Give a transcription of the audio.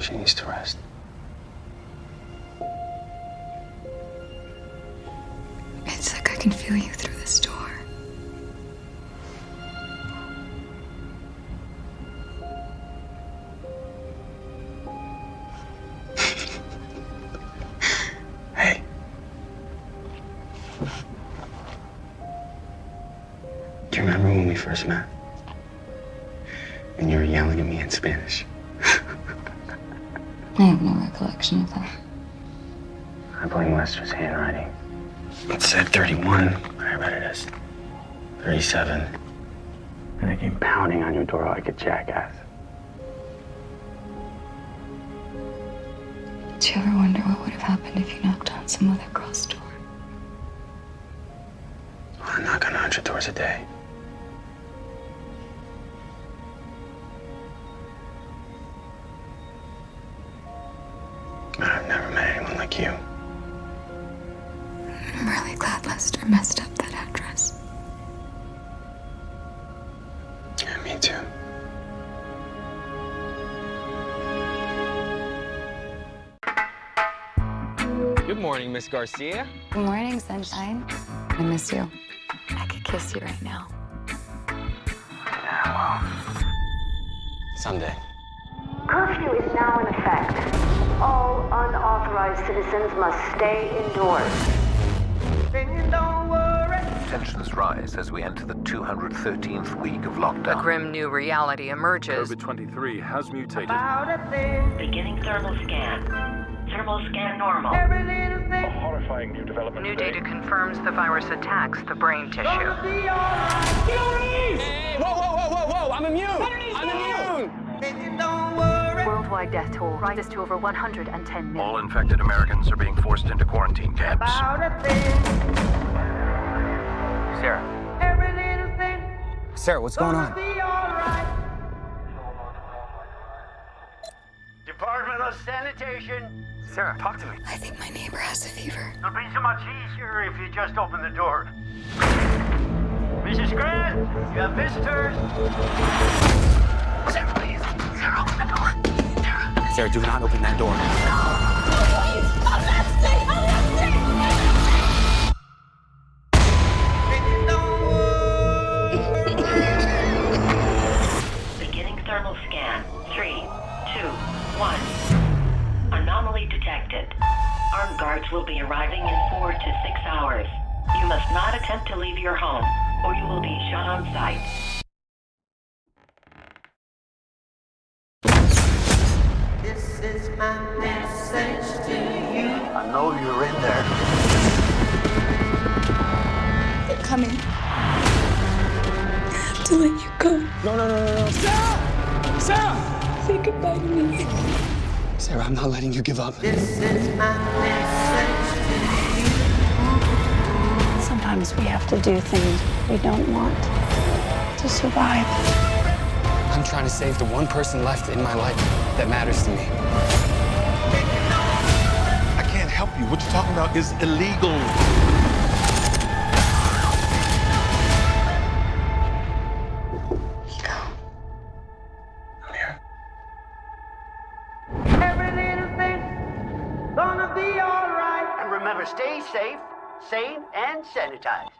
She needs to rest. It's like I can feel you through this door. Hey. Do you remember when we first met? And you were yelling at me in Spanish. I have no recollection of that. I blame Lester's handwriting. It said 31. I read it as 37. And I came pounding on your door like a jackass. Do you ever wonder what would have happened if you knocked on some other girl's door? I knock on 100 doors a day. I've never met anyone like you. I'm really glad Lester messed up that address. Yeah, me too. Good morning, Miss Garcia. Good morning, sunshine. I miss you. I could kiss you right now. Yeah, well, someday. Curfew is now in effect. All unauthorized citizens must stay indoors. Tensions rise as we enter the 213th week of lockdown. A grim new reality emerges. COVID-23 has mutated. Beginning thermal scan. Thermal scan normal. A horrifying new development New today. data confirms the virus attacks the brain tissue. Hey, whoa! I'm immune! I'm immune! Worldwide death toll rises to over 110 million. All infected Americans are being forced into quarantine camps. Sara. Sara, what's going on? Department of Sanitation. Sara, talk to me. I think my neighbor has a fever. It'll be so much easier if you just open the door. Mrs. Grant, you have visitors. Sarah, please. Sarah, open the door. Sara, do not open that door. Beginning thermal scan. 3, 2, 1. Anomaly detected. Armed guards will be arriving in 4 to 6 hours. You must not attempt to leave your home, or you will be shot on sight. This is my message to you. I know you're in there. They're coming. I have to let you go. No. Sara! Sara! Say goodbye to me. Sarah, I'm not letting you give up. This is my message to you. Sometimes we have to do things we don't want to survive. I'm trying to save the one person left in my life that matters to me. I can't help you. What you're talking about is illegal. Nico. I'm here. Every little thing's gonna be all right. And remember, stay safe, sane, and sanitized.